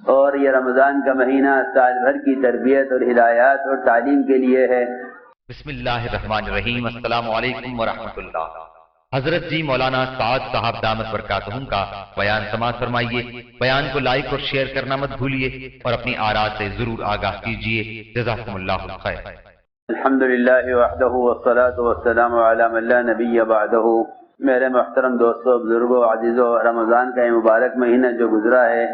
اور یہ رمضان کا مہینہ سال بھر کی تربیت اور ہدایات اور تعلیم کے لیے ہے۔ بسم اللہ الرحمن الرحیم۔ السلام علیکم ورحمۃ اللہ۔ حضرت جی مولانا سعد صاحب دامت برکاتہم کا بیان سماعت فرمائیے۔ بیان کو لائک اور شیئر کرنا مت بھولیے اور اپنی آراء سے ضرور آگاہ کیجیے۔ جزاکم اللہ خیر۔ الحمدللہ وحدہ والصلاة والسلام علی من لا نبی بعدہ۔ میرے محترم دوستو، بزرگوں، عزیزوں، رمضان کا یہ مبارک مہینہ جو گزرا ہے،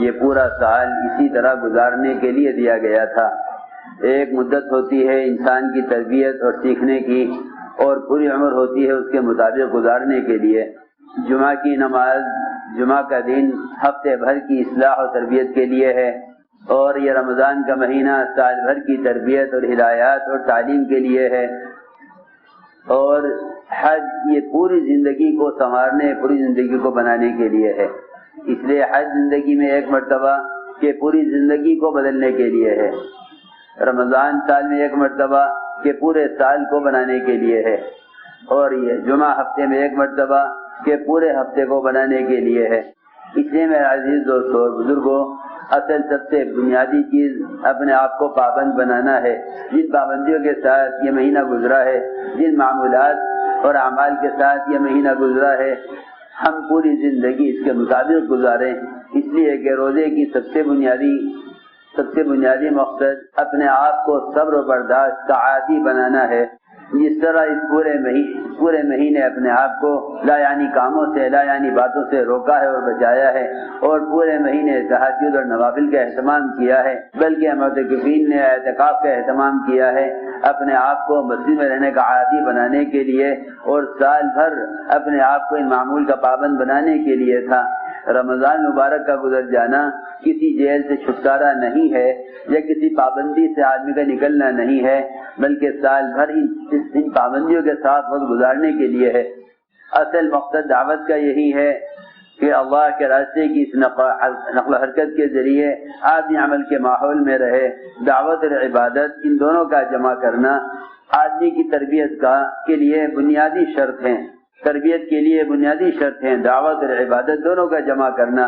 یہ پورا سال اسی طرح گزارنے کے لیے دیا گیا تھا۔ ایک مدت ہوتی ہے انسان کی تربیت اور سیکھنے کی، اور پوری عمر ہوتی ہے اس کے مطابق گزارنے کے لیے۔ جمعہ کی نماز، جمعہ کا دن ہفتے بھر کی اصلاح و تربیت کے لیے ہے، اور یہ رمضان کا مہینہ سال بھر کی تربیت اور ہدایات اور تعلیم کے لیے ہے۔ اور حج یہ پوری زندگی کو سنوارنے، پوری زندگی کو بنانے کے لیے ہے۔ اس لیے حج زندگی میں ایک مرتبہ کہ پوری زندگی کو بدلنے کے لیے ہے۔ رمضان سال میں ایک مرتبہ کہ پورے سال کو بنانے کے لیے ہے، اور یہ جمعہ ہفتے میں ایک مرتبہ کہ پورے ہفتے کو بنانے کے لیے ہے۔ اس لیے میرے عزیز دوستوں اور بزرگوں، اصل سب سے بنیادی چیز اپنے آپ کو پابند بنانا ہے۔ جن پابندیوں کے ساتھ یہ مہینہ گزرا ہے، جن معمولات اور اعمال کے ساتھ یہ مہینہ گزرا ہے، ہم پوری زندگی اس کے مطابق گزاریں۔ اس لیے کہ روزے کی سب سے بنیادی مقصد اپنے آپ کو صبر و برداشت کا عادی بنانا ہے۔ جس طرح اس پورے مہینے اپنے آپ کو لا یعنی کاموں سے، لا یعنی باتوں سے روکا ہے اور بچایا ہے، اور پورے مہینے تہجد اور نوافل کا اہتمام کیا ہے، بلکہ معتکفین نے اعتکاف کا اہتمام کیا ہے اپنے آپ کو مسجد میں رہنے کا عادی بنانے کے لیے، اور سال بھر اپنے آپ کو ان معمول کا پابند بنانے کے لیے تھا۔ رمضان مبارک کا گزر جانا کسی جیل سے چھٹکارا نہیں ہے، یا کسی پابندی سے آدمی کا نکلنا نہیں ہے، بلکہ سال بھر ان پابندیوں کے ساتھ وقت گزارنے کے لیے ہے۔ اصل مقصد دعوت کا یہی ہے کہ اللہ کے راستے کی اس نقل و حرکت کے ذریعے آدمی عمل کے ماحول میں رہے۔ دعوت اور عبادت ان دونوں کا جمع کرنا آدمی کی تربیت کے لیے بنیادی شرط ہے۔ تربیت کے لیے بنیادی شرط ہیں دعوت اور عبادت دونوں کا جمع کرنا،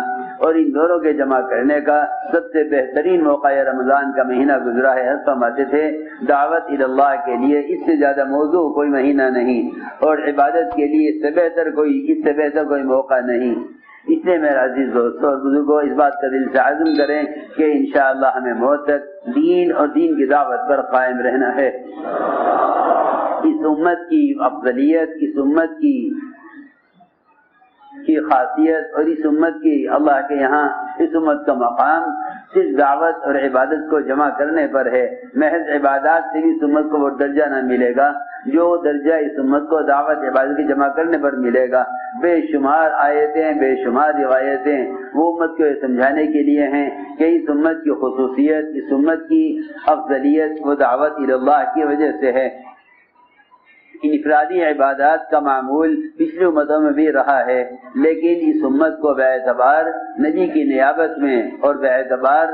اور ان دونوں کے جمع کرنے کا سب سے بہترین موقع یہ رمضان کا مہینہ گزرا ہے۔ حضرت فرماتے تھے دعوت اللہ کے لیے اس سے زیادہ موضوع کوئی مہینہ نہیں، اور عبادت کے لیے اس سے بہتر کوئی موقع نہیں۔ اس لیے میرے عزیز دوستوں اور بزرگوں، اس بات کا دل سے عزم کریں کہ انشاءاللہ ہمیں موت تک دین اور دین کی دعوت پر قائم رہنا ہے۔ اس امت کی افضلیت، اس امت کی خاصیت اور اس امت کی اللہ کے یہاں اس امت کا مقام صرف دعوت اور عبادت کو جمع کرنے پر ہے۔ محض عبادات سے اس امت کو وہ درجہ نہ ملے گا جو درجہ اس امت کو دعوت عبادت کی جمع کرنے پر ملے گا۔ بے شمار آیتیں، بے شمار روایتیں وہ امت کو یہ سمجھانے کے لیے ہیں کہ اس امت کی خصوصیت، اس امت کی افضلیت وہ دعوت اللہ کی وجہ سے ہے۔ انفرادی عبادات کا معمول پچھلی امتوں میں بھی رہا ہے، لیکن اس امت کو باعتبار نبی کی نیابت میں اور باعتبار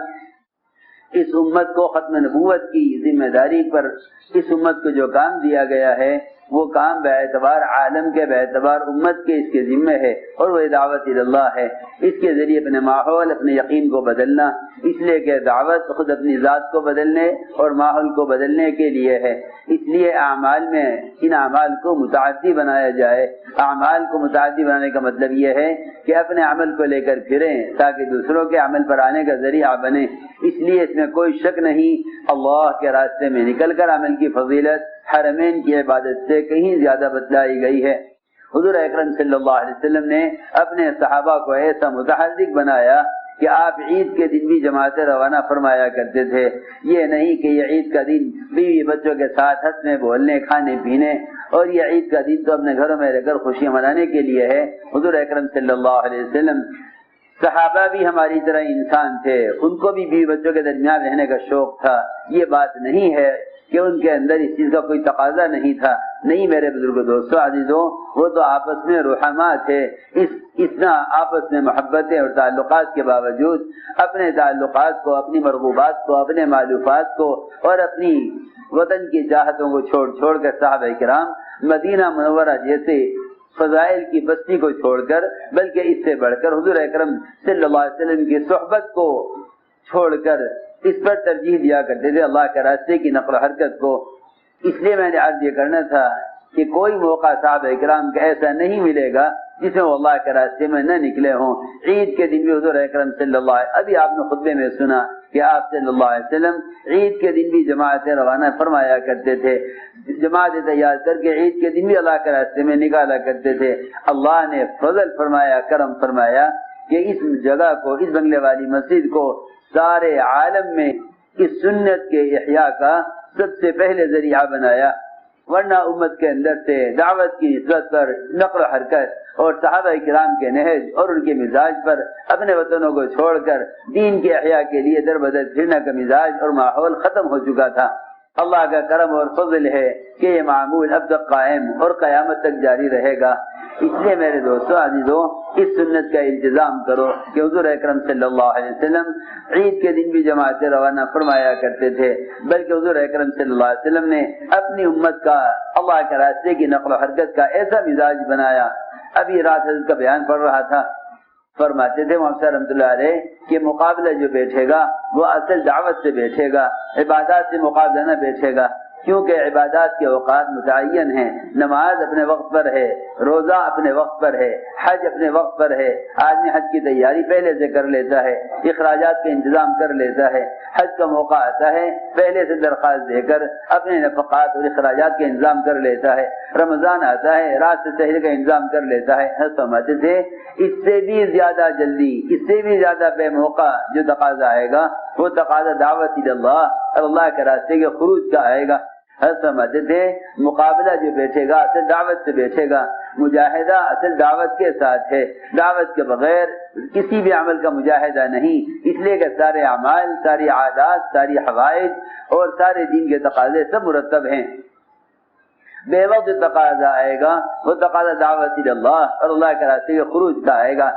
اس امت کو ختم نبوت کی ذمہ داری پر اس امت کو جو کام دیا گیا ہے، وہ کام باعتبار عالم کے، باعتبار امت کے اس کے ذمہ ہے، اور وہ دعوت اللہ ہے۔ اس کے ذریعے اپنے ماحول، اپنے یقین کو بدلنا، اس لیے کہ دعوت خود اپنی ذات کو بدلنے اور ماحول کو بدلنے کے لیے ہے۔ اس لیے اعمال میں ان اعمال کو متعدی بنایا جائے۔ اعمال کو متعدی بنانے کا مطلب یہ ہے کہ اپنے عمل کو لے کر پھریں تاکہ دوسروں کے عمل پر آنے کا ذریعہ بنے۔ اس لیے اس میں کوئی شک نہیں، اللہ کے راستے میں نکل کر عمل کی فضیلت حرمین کی عبادت سے کہیں زیادہ بتلائی گئی ہے۔ حضور اکرم صلی اللہ علیہ وسلم نے اپنے صحابہ کو ایسا متحرک بنایا کہ آپ عید کے دن بھی جماعتیں روانہ فرمایا کرتے تھے۔ یہ نہیں کہ یہ عید کا دن بیوی بچوں کے ساتھ ہنسنے بولنے، کھانے پینے، اور یہ عید کا دن تو اپنے گھروں میں رہ کر خوشیاں منانے کے لیے ہے۔ حضور اکرم صلی اللہ علیہ وسلم، صحابہ بھی ہماری طرح انسان تھے، ان کو بھی بیوی بچوں کے درمیان رہنے کا شوق تھا۔ یہ بات نہیں ہے کہ ان کے اندر اس چیز کا کوئی تقاضا نہیں تھا، نہیں میرے بزرگوں، دوستوں، عزیزوں، وہ تو آپس میں رحماء تھے۔ اتنا آپس میں محبتیں اور تعلقات کے باوجود اپنے تعلقات کو، اپنی مرغوبات کو، اپنے مالوفات کو اور اپنی وطن کی چاہتوں کو چھوڑ کر صحابہ کرام مدینہ منورہ جیسے فضائل کی بستی کو چھوڑ کر بلکہ اس سے بڑھ کر حضور اکرم صلی اللہ علیہ وسلم کی صحبت کو چھوڑ کر اس پر ترجیح دیا کرتے تھے، اللہ کے راستے کی نقل و حرکت کو۔ اس لیے میں نے عرض یہ کرنا تھا کہ کوئی موقع صحابہ کرام کا ایسا نہیں ملے گا جس میں وہ اللہ کے راستے میں نہ نکلے ہوں۔ عید کے دن بھی حضور اکرم صلی اللہ علیہ وسلم، ابھی آپ نے خطبے میں سنا کہ آپ صلی اللہ علیہ وسلم عید کے دن بھی جماعتیں روانہ فرمایا کرتے تھے، جماعت تیار کر کے عید کے دن بھی اللہ کے راستے میں نکالا کرتے تھے۔ اللہ نے فضل فرمایا، کرم فرمایا کہ اس جگہ کو، اس بنگلے والی مسجد کو سارے عالم میں اس سنت کے احیاء کا سب سے پہلے ذریعہ بنایا، ورنہ امت کے اندر سے دعوت کی نسبت پر نقل و حرکت اور صحابہ کرام کے نہج اور ان کے مزاج پر اپنے وطنوں کو چھوڑ کر دین کے احیاء کے لیے در بدر پھرنا کا مزاج اور ماحول ختم ہو چکا تھا۔ اللہ کا کرم اور فضل ہے کہ یہ معمول اب تک قائم اور قیامت تک جاری رہے گا۔ اس لیے میرے دوستو عزیزو، اس سنت کا انتظام کرو کہ حضور اکرم صلی اللہ علیہ وسلم عید کے دن بھی جماعتیں روانہ فرمایا کرتے تھے، بلکہ حضور اکرم صلی اللہ علیہ وسلم نے اپنی امت کا اللہ کے راستے کی نقل و حرکت کا ایسا مزاج بنایا۔ ابھی رات حضرت کا بیان پڑھ رہا تھا، فرماتے تھے محمد صاحب رحمۃ اللہ علیہ کہ مقابلہ جو بیٹھے گا وہ اصل دعوت سے بیٹھے گا، عبادات سے مقابلہ نہ بیٹھے گا، کیونکہ عبادات کے اوقات متعین ہیں۔ نماز اپنے وقت پر ہے، روزہ اپنے وقت پر ہے، حج اپنے وقت پر ہے۔ آدمی حج کی تیاری پہلے سے کر لیتا ہے، اخراجات کا انتظام کر لیتا ہے، حج کا موقع آتا ہے پہلے سے درخواست دے کر اپنے نفقات اور اخراجات کا انتظام کر لیتا ہے، رمضان آتا ہے رات سے سحر کا انتظام کر لیتا ہے۔ سمجھتے تھے اس سے بھی زیادہ جلدی، اس سے بھی زیادہ بے موقع جو تقاضا آئے گا وہ تقاضا دعوت اللہ اور اللہ کے راستے کے خروج کا آئے گا۔ سمجھتے تھے مقابلہ جو بیٹھے گا اصل دعوت سے بیٹھے گا، مجاہدہ اصل دعوت کے ساتھ ہے، دعوت کے بغیر کسی بھی عمل کا مجاہدہ نہیں، اس لیے کہ سارے اعمال، ساری عادات، ساری حوائج اور سارے دین کے تقاضے سب مرتب ہیں۔ بے وقت تقاضا آئے گا وہ تقاضا دعوت اللہ اور اللہ کے راستے کے خروج کا آئے گا۔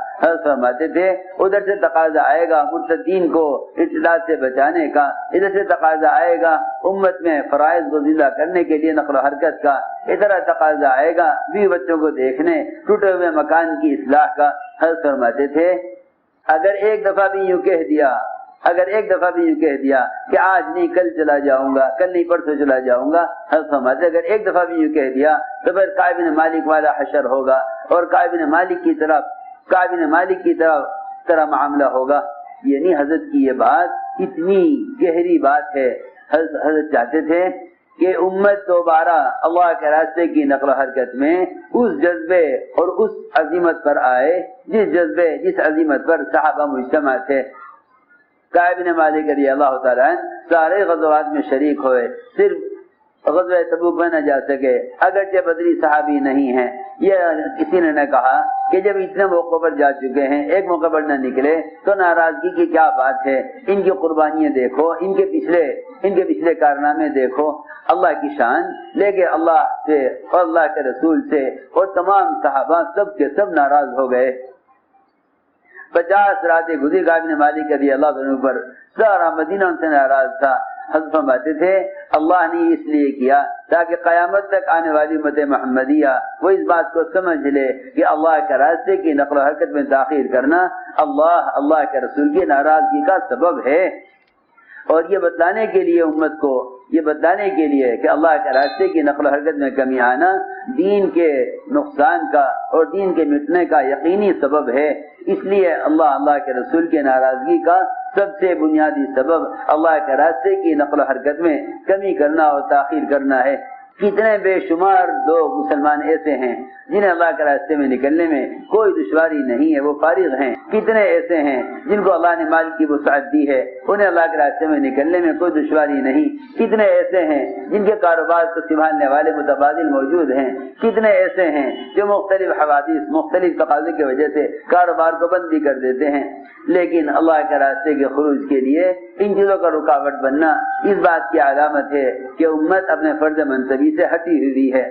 فرماتے تھے ادھر سے تقاضا آئے گا مرتدین کو ارتداد سے بچانے کا، ادھر سے تقاضا آئے گا امت میں فرائض کو زندہ کرنے کے لیے نقل و حرکت کا، ادھر تقاضا آئے گا بیوی بچوں کو دیکھنے، ٹوٹے ہوئے مکان کی اصلاح کا۔ فرماتے تھے اگر ایک دفعہ بھی یوں کہہ دیا، اگر ایک دفعہ بھی یہ کہہ دیا کہ آج نہیں کل چلا جاؤں گا، کل نہیں پرسوں چلا جاؤں گا، اگر ایک دفعہ بھی یہ کہہ دیا تو پھر کعب بن مالک والا حشر ہوگا اور کعب بن مالک کی طرح معاملہ ہوگا۔ یعنی حضرت کی یہ بات اتنی گہری بات ہے۔ حضرت چاہتے تھے کہ امت دوبارہ اللہ کے راستے کی نقل و حرکت میں اس جذبے اور اس عظمت پر آئے جس عظمت پر صحابہ مجتمع تھے۔ کعب بن مالک رضی اللہ تعالیٰ عنہ سارے غزوات میں شریک ہوئے، صرف غزوہ تبوک میں نہ جا سکے، اگرچہ بدری صحابی نہیں ہیں۔ یہ کسی نے نہ کہا کہ جب اتنے موقع پر جا چکے ہیں ایک موقع پر نہ نکلے تو ناراضگی کی کیا بات ہے؟ ان کی قربانیاں دیکھو، ان کے پچھلے کارنامے دیکھو، اللہ کی شان لے کے اللہ سے اور اللہ کے رسول سے اور تمام صحابہ سب کے سب ناراض ہو گئے۔ 50 راتیں گزری کعب بن مالک رضی اللہ عنہ پر، سارا مدینہ ان سے ناراض تھا۔ حضرت فرماتے تھے اللہ نے اس لیے کیا تاکہ قیامت تک آنے والی امت محمدیہ وہ اس بات کو سمجھ لے کہ اللہ کے راستے کی نقل و حرکت میں تاخیر کرنا اللہ کے رسول کی ناراضگی کا سبب ہے۔ اور یہ بتلانے کے لیے امت کو، یہ بتلانے کے لیے کہ اللہ کے راستے کی نقل و حرکت میں کمی آنا دین کے نقصان کا اور دین کے مٹنے کا یقینی سبب ہے۔ اس لیے اللہ کے رسول کی ناراضگی کا سب سے بنیادی سبب اللہ کے راستے کی نقل و حرکت میں کمی کرنا اور تاخیر کرنا ہے۔ کتنے بے شمار لوگ مسلمان ایسے ہیں جنہیں اللہ کے راستے میں نکلنے میں کوئی دشواری نہیں ہے، وہ فارغ ہیں۔ کتنے ایسے ہیں جن کو اللہ نے مال کی وسعت دی ہے، انہیں اللہ کے راستے میں نکلنے میں کوئی دشواری نہیں۔ کتنے ایسے ہیں جن کے کاروبار کو سنبھالنے والے متبادل موجود ہیں۔ کتنے ایسے ہیں جو مختلف حوادث، مختلف تقاضے کی وجہ سے کاروبار کو بند بھی کر دیتے ہیں۔ لیکن اللہ کے راستے کے خروج کے لیے ان چیزوں کا رکاوٹ بننا اس بات کی علامت ہے کہ امت اپنے فرض منصبی سے ہٹی ہوئی ہے۔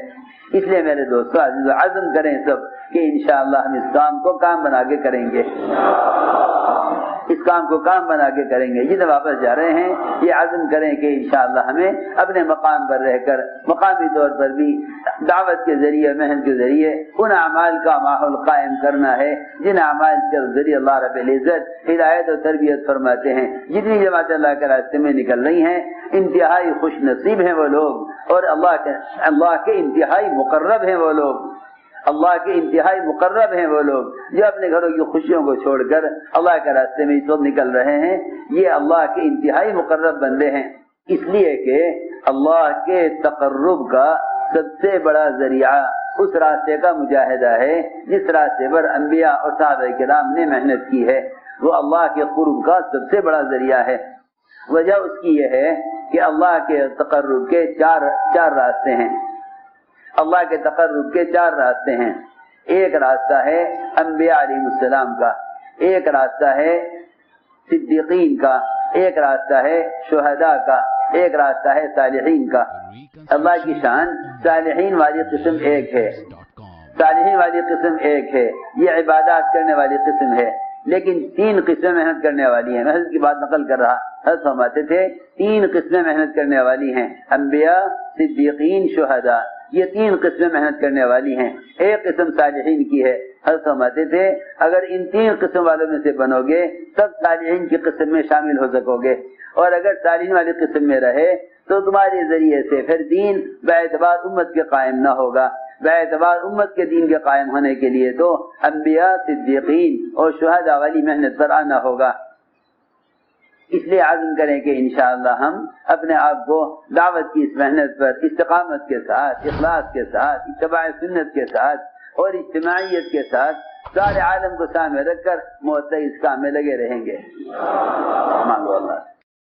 اس لیے میرے دوستو عزیز عزم کریں سب کہ انشاءاللہ ہم اس کام کو کام بنا کے کریں گے۔ اس کام کو کام بنا کے کریں گے. جدھر واپس جا رہے ہیں یہ عزم کریں کہ انشاءاللہ ہمیں اپنے مقام پر رہ کر مقامی طور پر بھی دعوت کے ذریعے محنت کے ذریعے ان اعمال کا ماحول قائم کرنا ہے جن اعمال کے ذریعے اللہ رب العزت ہدایت و تربیت فرماتے ہیں. جتنی جماعتیں اللہ کے راستے میں نکل رہی ہیں انتہائی خوش نصیب ہیں وہ لوگ، اور اللہ کے انتہائی مقرب ہیں وہ لوگ، اللہ کے انتہائی مقرب ہیں وہ لوگ جو اپنے گھروں کی خوشیوں کو چھوڑ کر اللہ کے راستے میں اس وقت نکل رہے ہیں. یہ اللہ کے انتہائی مقرب بندے ہیں، اس لیے کہ اللہ کے تقرب کا سب سے بڑا ذریعہ اس راستے کا مجاہدہ ہے جس راستے پر انبیاء اور صحابہ کرام نے محنت کی ہے. وہ اللہ کے قرب کا سب سے بڑا ذریعہ ہے. وجہ اس کی یہ ہے کہ اللہ کے تقرب کے چار راستے ہیں. اللہ کے تقرب کے 4 راستے ہیں. ایک راستہ ہے انبیاء علیہ السلام کا، ایک راستہ ہے صدیقین کا، ایک راستہ ہے شہداء کا، ایک راستہ ہے صالحین کا. اللہ کی شان صالحین والی قسم ایک ہے، صالحین والی قسم ایک ہے، یہ عبادات کرنے والی قسم ہے. لیکن 3 قسمیں محنت کرنے والی ہیں. محنت کی بات نقل کر رہا حضرت فرماتے تھے 3 قسمیں محنت کرنے والی ہیں، انبیاء، صدیقین، شہداء. یہ 3 قسمیں محنت کرنے والی ہیں. ایک قسم صالحین کی ہے. حضرت فرماتے تھے اگر ان 3 قسم والوں میں سے بنو گے تب صالحین کی قسم میں شامل ہو سکو گے، اور اگر صالحین والی قسم میں رہے تو تمہارے ذریعے سے پھر دین باعتبار امت کے قائم نہ ہوگا. باعتبار امت کے دین کے قائم ہونے کے لیے تو انبیاء، صدیقین اور شہداء والی محنت پر آنا ہوگا. اس لیے عزم کریں کہ انشاءاللہ ہم اپنے آپ کو دعوت کی اس محنت پر استقامت کے ساتھ، اخلاص کے ساتھ، اتباع سنت کے ساتھ اور اجتماعیت کے ساتھ سارے عالم کو سامنے رکھ کر معتدل اس کام میں لگے رہیں گے. مانگو اللہ.